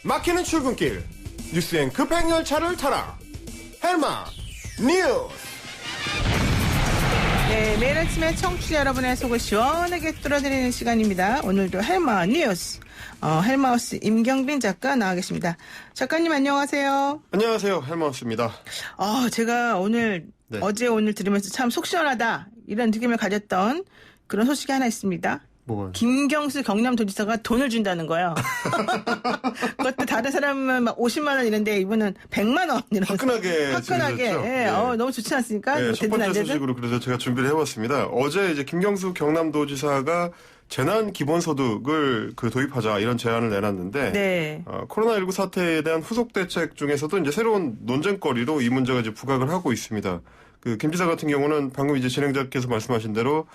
막히는 출근길 뉴스엔 급행 열차를 타라. 헬마 뉴스. 네, 매일 아침에 청취자 여러분의 속을 시원하게 뚫어드리는 시간입니다. 오늘도 헬마 뉴스. 헬마우스 임경빈 작가 나와 계십니다. 작가님 안녕하세요. 안녕하세요, 헬마우스입니다. 제가 오늘 어제 오늘 들으면서 참 속 시원하다 이런 느낌을 가졌던 그런 소식이 하나 있습니다. 뭐가요? 김경수 경남도지사가 돈을 준다는 거예요. 그것도 다른 사람은 막 50만 원 이런데 이분은 100만 원 이런. 화끈하게. 예. 네. 너무 좋지 않습니까? 네, 첫 번째 소식으로 그래서 제가 준비를 해봤습니다. 어제 이제 김경수 경남도지사가 재난 기본소득을 도입하자 이런 제안을 내놨는데, 네. 코로나19 사태에 대한 후속 대책 중에서도 이제 새로운 논쟁거리로 이 문제가 이제 부각을 하고 있습니다. 김 지사 같은 경우는 방금 이제 진행자께서 말씀하신 대로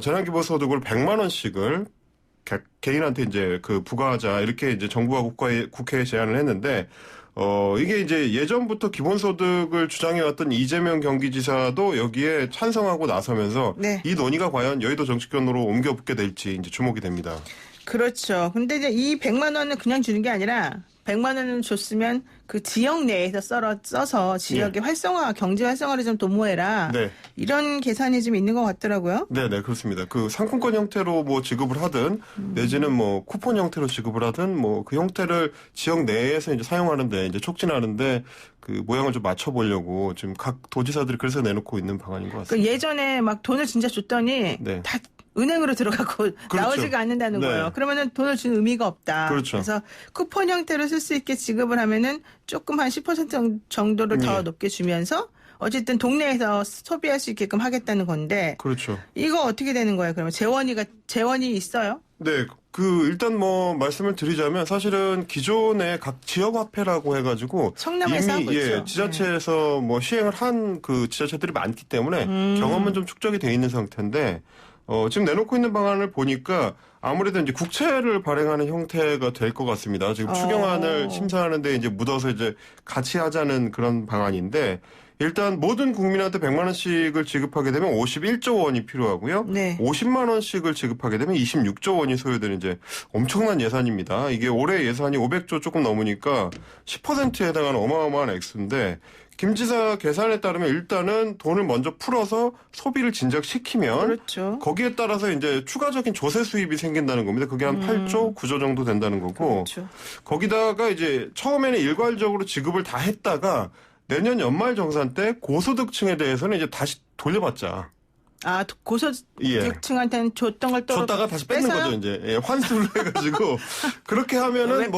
재난기본소득을 100만 원씩을 개인한테 이제 부과하자 이렇게 이제 정부와 국회에 제안을 했는데 이게 이제 예전부터 기본소득을 주장해왔던 이재명 경기지사도 여기에 찬성하고 나서면서 네. 이 논의가 과연 여의도 정치권으로 옮겨붙게 될지 이제 주목이 됩니다. 그렇죠. 근데 이제 이 100만 원은 그냥 주는 게 아니라 100만 원을 줬으면 그 지역 내에서 써서 지역의 활성화, 경제 활성화를 좀 도모해라. 네. 이런 계산이 좀 있는 것 같더라고요. 네, 그렇습니다. 상품권 형태로 지급을 하든 내지는 쿠폰 형태로 지급을 하든 그 형태를 지역 내에서 이제 사용하는데 이제 촉진하는데 모양을 좀 맞춰보려고 지금 각 도지사들이 그래서 내놓고 있는 방안인 것 같습니다. 예전에 막 돈을 진짜 줬더니 네. 다 은행으로 들어가고 그렇죠. 나오지가 않는다는 네. 거예요. 그러면은 돈을 주는 의미가 없다. 그렇죠. 그래서 쿠폰 형태로 쓸 수 있게 지급을 하면은 조금 한 10% 정도를 더 높게 주면서 어쨌든 동네에서 소비할 수 있게끔 하겠다는 건데. 그렇죠. 이거 어떻게 되는 거예요? 그러면 재원이 있어요? 네. 일단 말씀을 드리자면 사실은 기존의 각 지역화폐라고 해가지고 성남에서 하고 있죠. 지자체에서 시행을 한 지자체들이 많기 때문에 경험은 좀 축적이 돼 있는 상태인데 지금 내놓고 있는 방안을 보니까 아무래도 이제 국채를 발행하는 형태가 될 것 같습니다. 지금 추경안을 심사하는데 이제 묻어서 이제 같이 하자는 그런 방안인데 일단 모든 국민한테 100만 원씩을 지급하게 되면 51조 원이 필요하고요. 네. 50만 원씩을 지급하게 되면 26조 원이 소요되는 이제 엄청난 예산입니다. 이게 올해 예산이 500조 조금 넘으니까 10%에 해당하는 어마어마한 액수인데 김 지사 계산에 따르면 일단은 돈을 먼저 풀어서 소비를 진작시키면 그렇죠. 거기에 따라서 이제 추가적인 조세 수입이 생긴다는 겁니다. 그게 한 8조, 9조 정도 된다는 거고 그렇죠. 거기다가 이제 처음에는 일괄적으로 지급을 다 했다가 내년 연말 정산 때 고소득층에 대해서는 이제 다시 돌려받자. 고소득층한테는 줬던 걸 또 줬다가 다시 뺏는 거죠, 이제. 환수를 해가지고. 그렇게 하면은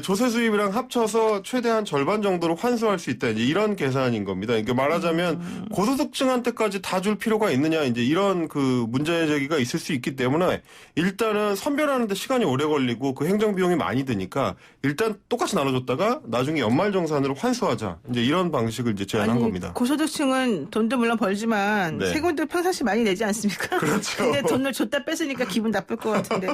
조세 수입이랑 합쳐서 최대한 절반 정도로 환수할 수 있다. 이제 이런 계산인 겁니다. 그러니까 말하자면 고소득층한테까지 다 줄 필요가 있느냐, 이제 이런 문제 제기가 있을 수 있기 때문에 일단은 선별하는데 시간이 오래 걸리고 행정비용이 많이 드니까 일단 똑같이 나눠줬다가 나중에 연말정산으로 환수하자. 이제 이런 방식을 이제 제안한 겁니다. 고소득층은 돈도 물론 벌지만 세금도 평상시 많이 내지 않습니까? 그렇죠. 근데 돈을 줬다 뺏으니까 기분 나쁠 것 같은데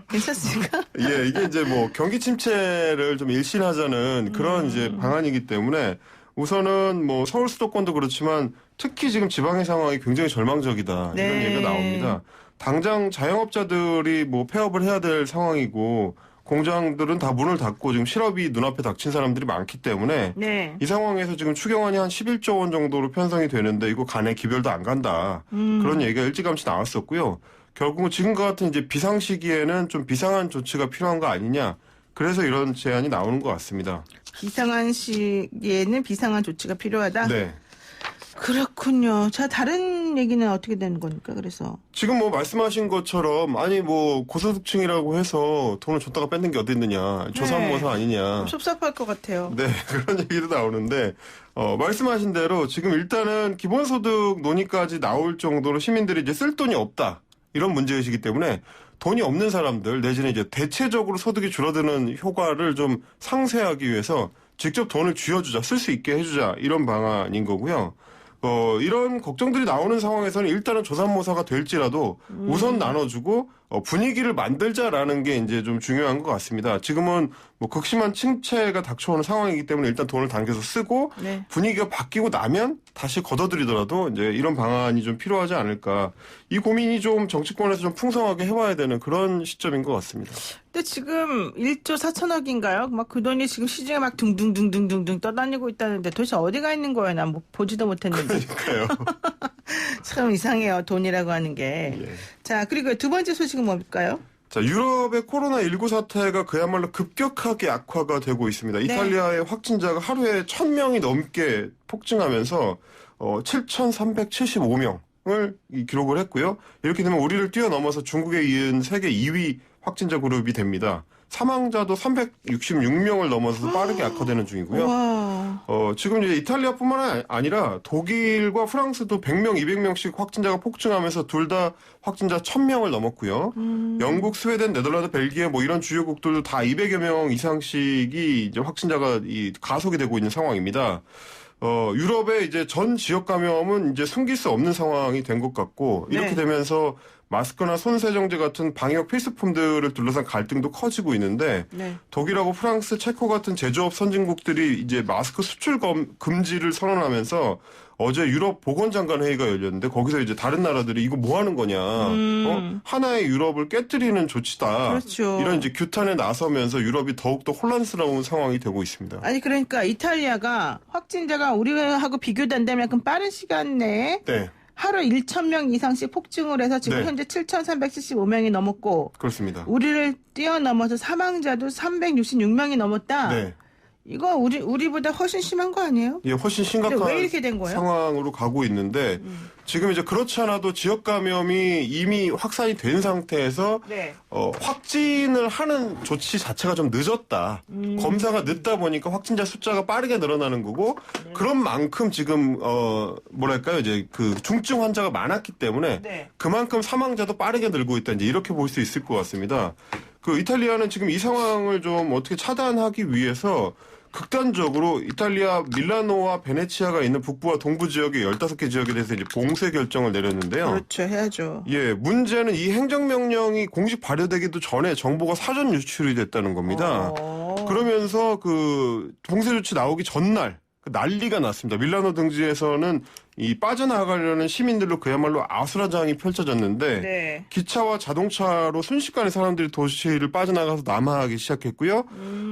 괜찮습니까? 예, 이게 이제 경기 침체를 좀 일신하자는 그런 이제 방안이기 때문에 우선은 서울 수도권도 그렇지만 특히 지금 지방의 상황이 굉장히 절망적이다. 이런 얘기가 나옵니다. 당장 자영업자들이 폐업을 해야 될 상황이고 공장들은 다 문을 닫고 지금 실업이 눈앞에 닥친 사람들이 많기 때문에 이 상황에서 지금 추경안이 한 11조 원 정도로 편성이 되는데 이거 간에 기별도 안 간다. 그런 얘기가 일찌감치 나왔었고요. 결국은 지금과 같은 이제 비상 시기에는 좀 비상한 조치가 필요한 거 아니냐. 그래서 이런 제안이 나오는 것 같습니다. 비상한 시기에는 비상한 조치가 필요하다? 네. 그렇군요. 자, 다른 얘기는 어떻게 되는 겁니까? 그래서 지금 말씀하신 것처럼 고소득층이라고 해서 돈을 줬다가 뺏는 게 어디 있느냐. 조삼모사 아니냐. 섭섭할 것 같아요. 네, 그런 얘기도 나오는데 말씀하신 대로 지금 일단은 기본소득 논의까지 나올 정도로 시민들이 이제 쓸 돈이 없다. 이런 문제의식이기 때문에 돈이 없는 사람들 내지는 이제 대체적으로 소득이 줄어드는 효과를 좀 상쇄하기 위해서 직접 돈을 쥐어주자, 쓸 수 있게 해주자 이런 방안인 거고요. 이런 걱정들이 나오는 상황에서는 일단은 조삼모사가 될지라도 우선 나눠주고 분위기를 만들자라는 게 이제 좀 중요한 것 같습니다. 지금은 뭐 극심한 침체가 닥쳐오는 상황이기 때문에 일단 돈을 당겨서 쓰고 네. 분위기가 바뀌고 나면 다시 걷어들이더라도 이제 이런 방안이 좀 필요하지 않을까. 이 고민이 좀 정치권에서 좀 풍성하게 해봐야 되는 그런 시점인 것 같습니다. 근데 지금 1조 4천억인가요? 막 그 돈이 지금 시중에 막 둥둥둥둥둥둥 떠다니고 있다는데 도대체 어디가 있는 거예요? 난 뭐 보지도 못했는데. 그러니까요. 참 이상해요. 돈이라고 하는 게. 예. 자, 그리고 두 번째 소식은 뭘까요? 자, 유럽의 코로나19 사태가 그야말로 급격하게 악화가 되고 있습니다. 이탈리아의 확진자가 하루에 1,000명이 넘게 폭증하면서 7,375명을 기록을 했고요. 이렇게 되면 우리를 뛰어넘어서 중국에 이은 세계 2위 확진자 그룹이 됩니다. 사망자도 366명을 넘어서 빠르게 악화되는 중이고요. 와. 지금 이제 이탈리아뿐만 아니라 독일과 프랑스도 100명, 200명씩 확진자가 폭증하면서 둘 다 확진자 1,000명을 넘었고요. 영국, 스웨덴, 네덜란드, 벨기에 뭐 이런 주요국들도 다 200여 명 이상씩이 이제 확진자가 가속이 되고 있는 상황입니다. 유럽의 이제 전 지역 감염은 이제 숨길 수 없는 상황이 된 것 같고 이렇게 네. 되면서 마스크나 손세정제 같은 방역 필수품들을 둘러싼 갈등도 커지고 있는데 네. 독일하고 프랑스, 체코 같은 제조업 선진국들이 이제 마스크 수출 금지를 선언하면서 어제 유럽 보건장관 회의가 열렸는데 거기서 이제 다른 나라들이 이거 뭐 하는 거냐, 하나의 유럽을 깨뜨리는 조치다. 그렇죠. 이런 이제 규탄에 나서면서 유럽이 더욱더 혼란스러운 상황이 되고 있습니다. 아니 그러니까 이탈리아가 확진자가 우리하고 비교도 안 되면 약간 빠른 시간 내에 네, 하루 1,000명 이상씩 폭증을 해서 지금 네. 현재 7,375명이 넘었고 그렇습니다. 우리를 뛰어넘어서 사망자도 366명이 넘었다. 네. 이거 우리보다 훨씬 심한 거 아니에요? 예, 훨씬 심각한 근데 왜 이렇게 된 거예요? 상황으로 가고 있는데 지금 이제 그렇지 않아도 지역 감염이 이미 확산이 된 상태에서 네. 확진을 하는 조치 자체가 좀 늦었다. 검사가 늦다 보니까 확진자 숫자가 빠르게 늘어나는 거고 그런 만큼 지금 뭐랄까요 이제 그 중증 환자가 많았기 때문에 네. 그만큼 사망자도 빠르게 늘고 있다. 이제 이렇게 볼 수 있을 것 같습니다. 그 이탈리아는 지금 이 상황을 좀 어떻게 차단하기 위해서 극단적으로 이탈리아 밀라노와 베네치아가 있는 북부와 동부 지역의 15개 지역에 대해서 이제 봉쇄 결정을 내렸는데요. 그렇죠. 해야죠. 예, 문제는 이 행정명령이 공식 발효되기도 전에 정보가 사전 유출이 됐다는 겁니다. 그러면서 그 봉쇄 조치 나오기 전날 난리가 났습니다. 밀라노 등지에서는 이 빠져나가려는 시민들로 그야말로 아수라장이 펼쳐졌는데 네. 기차와 자동차로 순식간에 사람들이 도시를 빠져나가서 남하하기 시작했고요.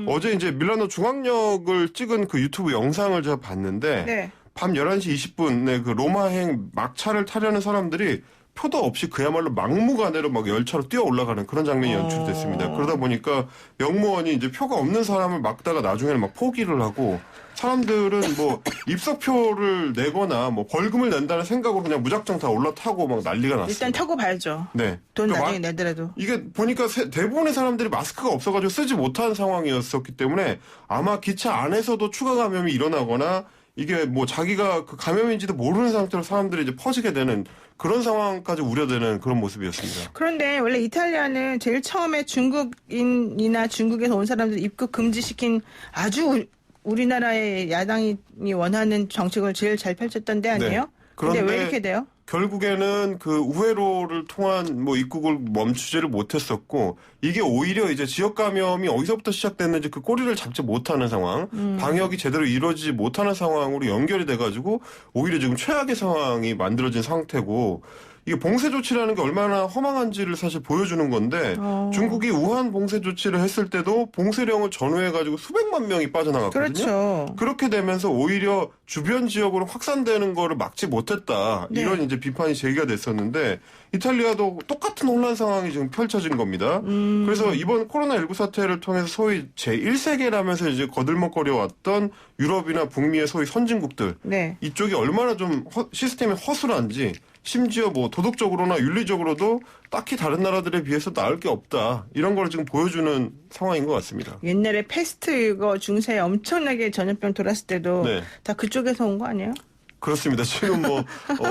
어제 이제 밀라노 중앙역을 찍은 그 유튜브 영상을 제가 봤는데 네. 밤 11시 20분에 그 로마행 막차를 타려는 사람들이 표도 없이 그야말로 막무가내로 막 열차로 뛰어 올라가는 그런 장면이 연출됐습니다. 그러다 보니까 영무원이 이제 표가 없는 사람을 막다가 나중에는 막 포기를 하고 사람들은 뭐 입석표를 내거나 뭐 벌금을 낸다는 생각으로 그냥 무작정 다 올라타고 막 난리가 났어요. 일단 타고 봐야죠. 네. 돈 그러니까 나중에 내더라도. 이게 보니까 대부분의 사람들이 마스크가 없어가지고 쓰지 못한 상황이었었기 때문에 아마 기차 안에서도 추가 감염이 일어나거나 이게 뭐 자기가 그 감염인지도 모르는 상태로 사람들이 이제 퍼지게 되는 그런 상황까지 우려되는 그런 모습이었습니다. 그런데 원래 이탈리아는 제일 처음에 중국인이나 중국에서 온 사람들 입국 금지시킨 아주 우리나라의 야당이 원하는 정책을 제일 잘 펼쳤던 데 아니에요? 네. 근데 그런데 왜 이렇게 돼요? 결국에는 그 우회로를 통한 뭐 입국을 멈추지를 못했었고 이게 오히려 이제 지역 감염이 어디서부터 시작됐는지 그 꼬리를 잡지 못하는 상황, 방역이 제대로 이루어지지 못하는 상황으로 연결이 돼가지고 오히려 지금 최악의 상황이 만들어진 상태고 이게 봉쇄 조치라는 게 얼마나 허망한지를 사실 보여주는 건데 중국이 우한 봉쇄 조치를 했을 때도 봉쇄령을 전후해가지고 수백만 명이 빠져나갔거든요. 그렇죠. 그렇게 되면서 오히려 주변 지역으로 확산되는 거를 막지 못했다. 네. 이런 이제 비판이 제기가 됐었는데 이탈리아도 똑같은 혼란 상황이 지금 펼쳐진 겁니다. 그래서 이번 코로나19 사태를 통해서 소위 제1세계라면서 이제 거들먹거려 왔던 유럽이나 북미의 소위 선진국들 네. 이쪽이 얼마나 좀 시스템이 허술한지 심지어 뭐 도덕적으로나 윤리적으로도 딱히 다른 나라들에 비해서 나을 게 없다. 이런 걸 지금 보여주는 상황인 것 같습니다. 옛날에 패스트 이거 중세에 엄청나게 전염병 돌았을 때도 네. 다 그쪽에서 온 거 아니에요? 그렇습니다. 지금 뭐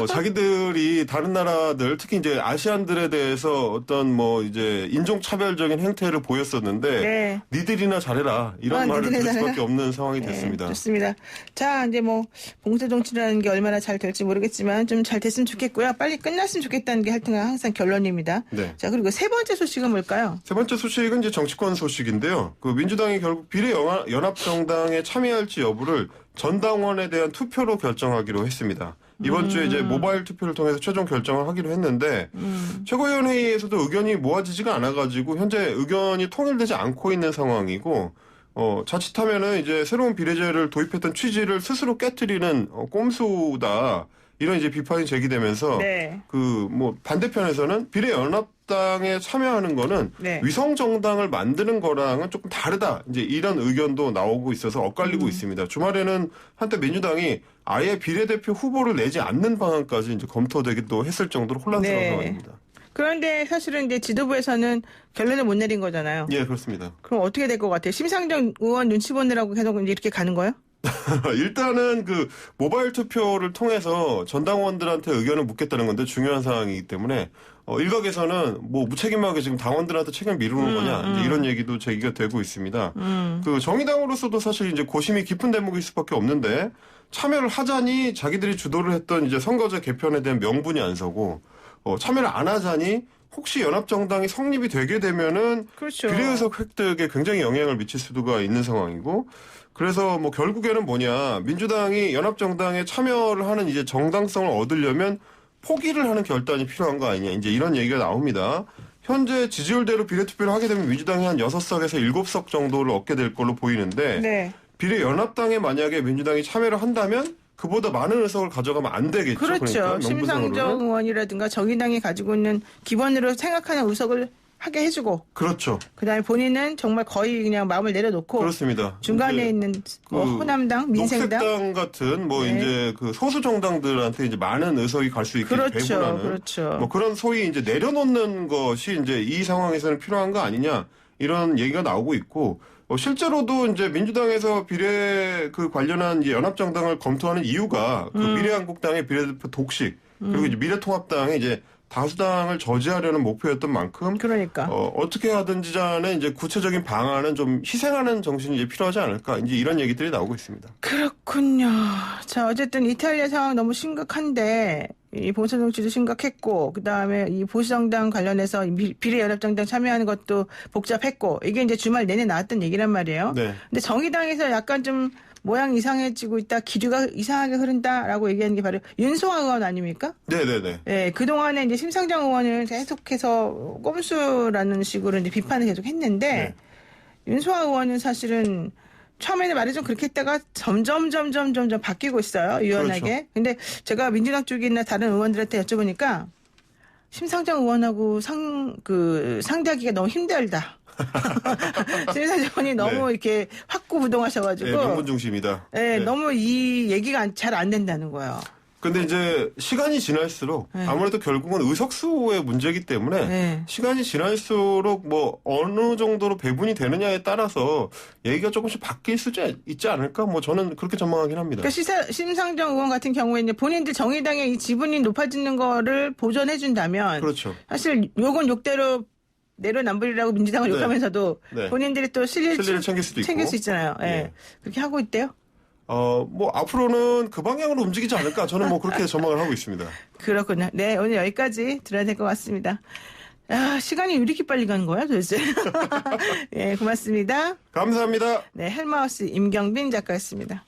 자기들이 다른 나라들 특히 이제 아시안들에 대해서 어떤 뭐 이제 인종 차별적인 행태를 보였었는데 네. 니들이나 잘해라 이런 말을 니들이나 들을 수밖에 잘해라. 없는 상황이 네, 됐습니다. 좋습니다. 자, 이제 뭐 봉쇄 정치라는 게 얼마나 잘 될지 모르겠지만 좀 잘 됐으면 좋겠고요. 빨리 끝났으면 좋겠다는 게 하여튼 항상 결론입니다. 네. 자, 그리고 세 번째 소식은 뭘까요? 세 번째 소식은 이제 정치권 소식인데요. 그 민주당이 결국 비례연합정당에 참여할지 여부를 전당원에 대한 투표로 결정하기로 했습니다. 이번 주에 이제 모바일 투표를 통해서 최종 결정을 하기로 했는데 최고위원회의에서도 의견이 모아지지가 않아가지고 현재 의견이 통일되지 않고 있는 상황이고 자칫하면은 이제 새로운 비례제를 도입했던 취지를 스스로 깨트리는 꼼수다. 이런 이제 비판이 제기되면서 네. 그 뭐 반대편에서는 비례연합당에 참여하는 거는 네. 위성 정당을 만드는 거랑은 조금 다르다. 이제 이런 의견도 나오고 있어서 엇갈리고 있습니다. 주말에는 한때 민주당이 아예 비례대표 후보를 내지 않는 방안까지 이제 검토되기도 했을 정도로 혼란스러운 네. 상황입니다. 그런데 사실은 이제 지도부에서는 결론을 못 내린 거잖아요. 예, 그렇습니다. 그럼 어떻게 될 것 같아요? 심상정 의원 눈치 보느라고 계속 이제 이렇게 가는 거예요? 일단은 그 모바일 투표를 통해서 전당원들한테 의견을 묻겠다는 건데 중요한 사항이기 때문에 일각에서는 뭐 무책임하게 지금 당원들한테 책임을 미루는 거냐 이제 이런 얘기도 제기가 되고 있습니다. 그 정의당으로서도 사실 이제 고심이 깊은 대목일 수밖에 없는데 참여를 하자니 자기들이 주도를 했던 이제 선거제 개편에 대한 명분이 안 서고 참여를 안 하자니 혹시 연합정당이 성립이 되게 되면은 그렇죠. 비례의석 획득에 굉장히 영향을 미칠 수가 있는 상황이고 그래서 뭐 결국에는 뭐냐 민주당이 연합정당에 참여를 하는 이제 정당성을 얻으려면 포기를 하는 결단이 필요한 거 아니냐 이제 이런 얘기가 나옵니다. 현재 지지율대로 비례투표를 하게 되면 민주당이 한 6석에서 7석 정도를 얻게 될 걸로 보이는데 네. 비례연합당에 만약에 민주당이 참여를 한다면 그보다 많은 의석을 가져가면 안 되겠죠. 그렇죠. 그러니까 심상정 명분상으로는. 의원이라든가 정의당이 가지고 있는 기본으로 생각하는 의석을 하게 해주고 그렇죠. 그다음에 본인은 정말 거의 그냥 마음을 내려놓고 그렇습니다. 중간에 이제 있는 그 호남당, 민생당 녹색당 같은 뭐 네. 이제 그 소수 정당들한테 이제 많은 의석이 갈 수 있게 그렇죠. 배분하는 그렇죠. 뭐 그런 소위 이제 내려놓는 것이 이제 이 상황에서는 필요한 거 아니냐 이런 얘기가 나오고 있고 실제로도 이제 민주당에서 비례 그 관련한 이제 연합정당을 검토하는 이유가 그 미래한국당의 비례대표 독식 그리고 이제 미래통합당의 이제 다수당을 저지하려는 목표였던 만큼 그러니까 어떻게 하든지 간에 이제 구체적인 방안은 좀 희생하는 정신이 이제 필요하지 않을까 이제 이런 얘기들이 나오고 있습니다. 그렇군요. 자 어쨌든 이탈리아 상황 너무 심각한데 이 봉쇄 정치도 심각했고 그다음에 이 보수정당 관련해서 비례연합정당 참여하는 것도 복잡했고 이게 이제 주말 내내 나왔던 얘기란 말이에요. 네. 근데 정의당에서 약간 좀 모양 이상해지고 있다, 기류가 이상하게 흐른다라고 얘기하는 게 바로 윤소아 의원 아닙니까? 네네네. 네, 그동안에 이제 심상정 의원을 계속해서 꼼수라는 식으로 이제 비판을 계속 했는데, 윤소아 의원은 사실은 처음에는 말을 좀 그렇게 했다가 점점 바뀌고 있어요, 유연하게. 그렇죠. 근데 제가 민주당 쪽이나 다른 의원들한테 여쭤보니까, 심상정 의원하고 상대하기가 너무 힘들다. 심상정 의원이 너무 네. 이렇게 확고부동하셔가지고. 네, 명분 중심이다. 네, 너무 이 얘기가 잘 안 된다는 거예요. 근데 이제 시간이 지날수록 네. 아무래도 결국은 의석수의 문제이기 때문에 네. 시간이 지날수록 뭐 어느 정도로 배분이 되느냐에 따라서 얘기가 조금씩 바뀔 수 있지 않을까? 뭐 저는 그렇게 전망하긴 합니다. 그러니까 심상정 의원 같은 경우에 이제 본인들 정의당의 이 지분이 높아지는 거를 보전해준다면 그렇죠. 사실 욕은 욕대로 내로남불이라고 민주당을 네. 욕하면서도 네. 본인들이 또 실리를 챙길 수도 있고. 챙길 수 있잖아요. 예. 네. 그렇게 하고 있대요. 뭐 앞으로는 그 방향으로 움직이지 않을까? 저는 뭐 그렇게 전망을 하고 있습니다. 그렇군요. 네, 오늘 여기까지 들어야 될 것 같습니다. 아, 시간이 왜 이렇게 빨리 가는 거야, 도대체? 예, 고맙습니다. 감사합니다. 네, 헬마우스 임경빈 작가였습니다.